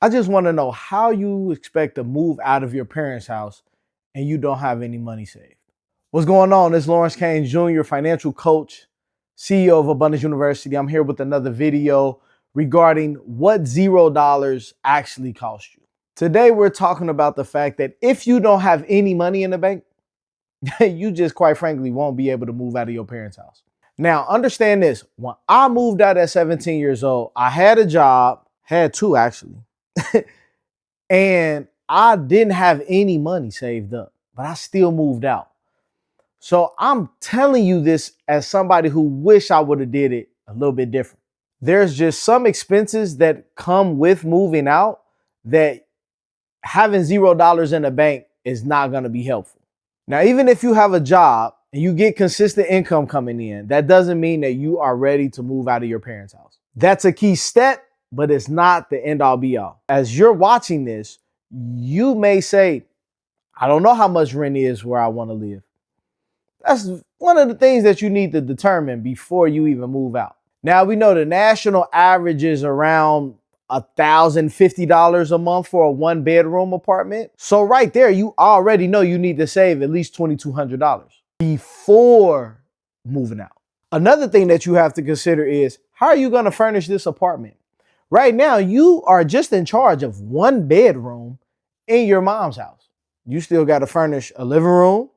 I just want to know how you expect to move out of your parents' house and you don't have any money saved. What's going on? It's Lawrence Kane Jr., financial coach, CEO of Abundance University. I'm here with another video regarding what $0 actually cost you. Today, we're talking about the fact that if you don't have any money in the bank, you just quite frankly won't be able to move out of your parents' house. Now, understand this. When I moved out at 17 years old, I had a job, had two actually. And I didn't have any money saved up, but I still moved out. So I'm telling you this as somebody who wish I would have did it a little bit different. There's just some expenses that come with moving out that having $0 in the bank is not going to be helpful. Now, even if you have a job and you get consistent income coming in, that doesn't mean that you are ready to move out of your parents' house. That's a key step, but it's not the end all be all. As you're watching this, you may say, I don't know how much rent is where I want to live. That's one of the things that you need to determine before you even move out. Now, we know the national average is around $1,050 a month for a one-bedroom apartment. So right there, you already know you need to save at least $2,200 before moving out. Another thing that you have to consider is, how are you going to furnish this apartment? Right now, you are just in charge of one bedroom in your mom's house. You still got to furnish a living room,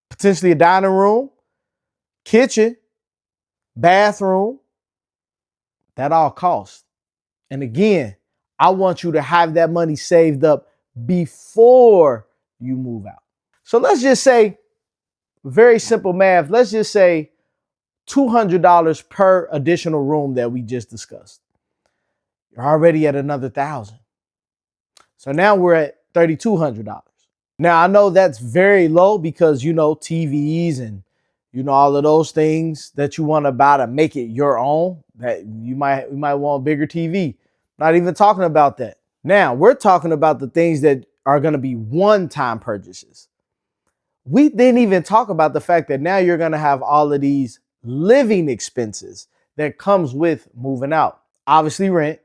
potentially a dining room, kitchen, bathroom. That all costs. And again, I want you to have that money saved up before you move out. So let's just say, very simple math, let's just say $200 per additional room that we just discussed. You're already at another $1,000. So now we're at $3,200. Now I know that's very low because, TVs and, all of those things that you want to buy to make it your own, that you might want a bigger TV. Not even talking about that. Now we're talking about the things that are going to be one-time purchases. We didn't even talk about the fact that now you're going to have all of these living expenses that comes with moving out. Obviously rent,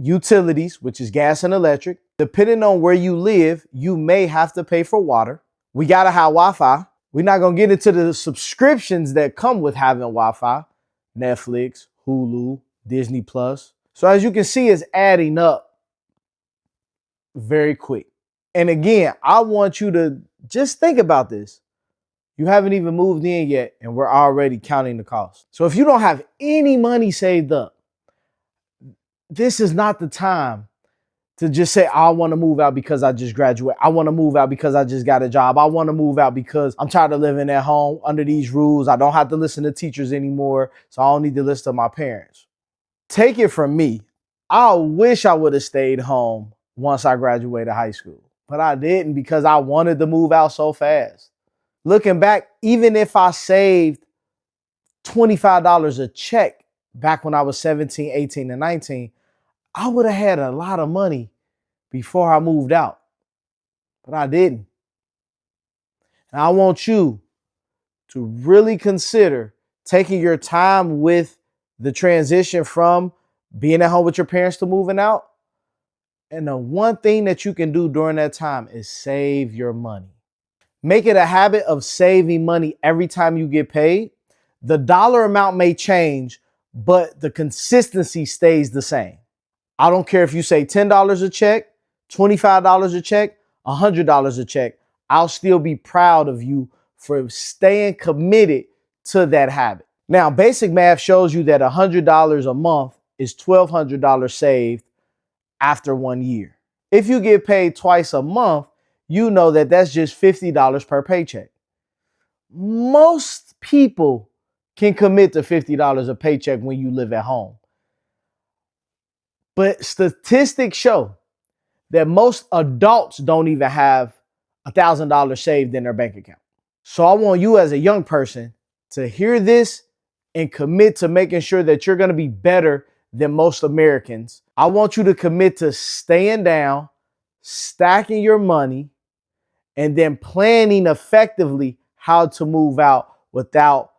utilities, which is gas and electric. Depending on where you live, you may have to pay for water. We got to have Wi-Fi. We're not going to get into the subscriptions that come with having Wi-Fi. Netflix, Hulu, Disney Plus. So as you can see, it's adding up very quick. And again, I want you to just think about this. You haven't even moved in yet, and we're already counting the cost. So if you don't have any money saved up, this is not the time to just say, I want to move out because I just graduated. I want to move out because I just got a job. I want to move out because I'm tired of living at home under these rules. I don't have to listen to teachers anymore, so I don't need to listen to my parents. Take it from me. I wish I would have stayed home once I graduated high school, but I didn't because I wanted to move out so fast. Looking back, even if I saved $25 a check back when I was 17, 18, and 19, I would have had a lot of money before I moved out, but I didn't. And I want you to really consider taking your time with the transition from being at home with your parents to moving out. And the one thing that you can do during that time is save your money. Make it a habit of saving money every time you get paid. The dollar amount may change, but the consistency stays the same. I don't care if you say $10 a check, $25 a check, $100 a check. I'll still be proud of you for staying committed to that habit. Now, basic math shows you that $100 a month is $1,200 saved after 1 year. If you get paid twice a month, you know that that's just $50 per paycheck. Most people can commit to $50 a paycheck when you live at home. But statistics show that most adults don't even have $1,000 saved in their bank account. So I want you as a young person to hear this and commit to making sure that you're going to be better than most Americans. I want you to commit to staying down, stacking your money, and then planning effectively how to move out without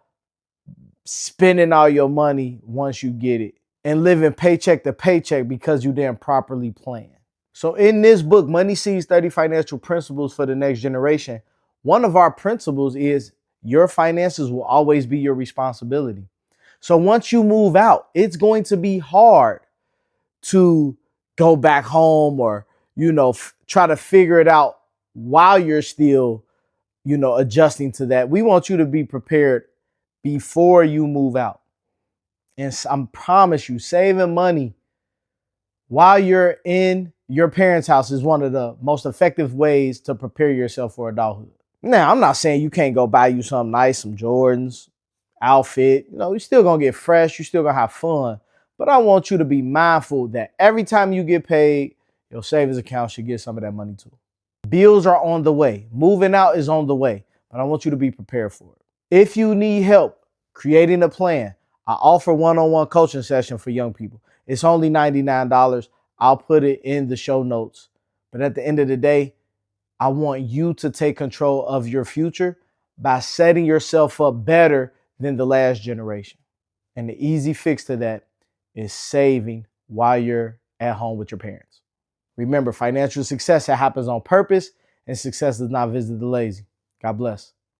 spending all your money once you get it. and living paycheck to paycheck because you didn't properly plan. So in this book, Money Seeds 30 Financial Principles for the Next Generation, one of our principles is your finances will always be your responsibility. So once you move out, it's going to be hard to go back home or, try to figure it out while you're still, adjusting to that. We want you to be prepared before you move out. And I promise you, saving money while you're in your parents' house is one of the most effective ways to prepare yourself for adulthood. Now, I'm not saying you can't go buy you something nice, some Jordans, outfit. You're still gonna get fresh, you're still gonna have fun. But I want you to be mindful that every time you get paid, your savings account should get some of that money too. Bills are on the way. Moving out is on the way, but I want you to be prepared for it. If you need help creating a plan, I offer one-on-one coaching session for young people. It's only $99. I'll put it in the show notes. But at the end of the day, I want you to take control of your future by setting yourself up better than the last generation. And the easy fix to that is saving while you're at home with your parents. Remember, financial success happens on purpose, and success does not visit the lazy. God bless.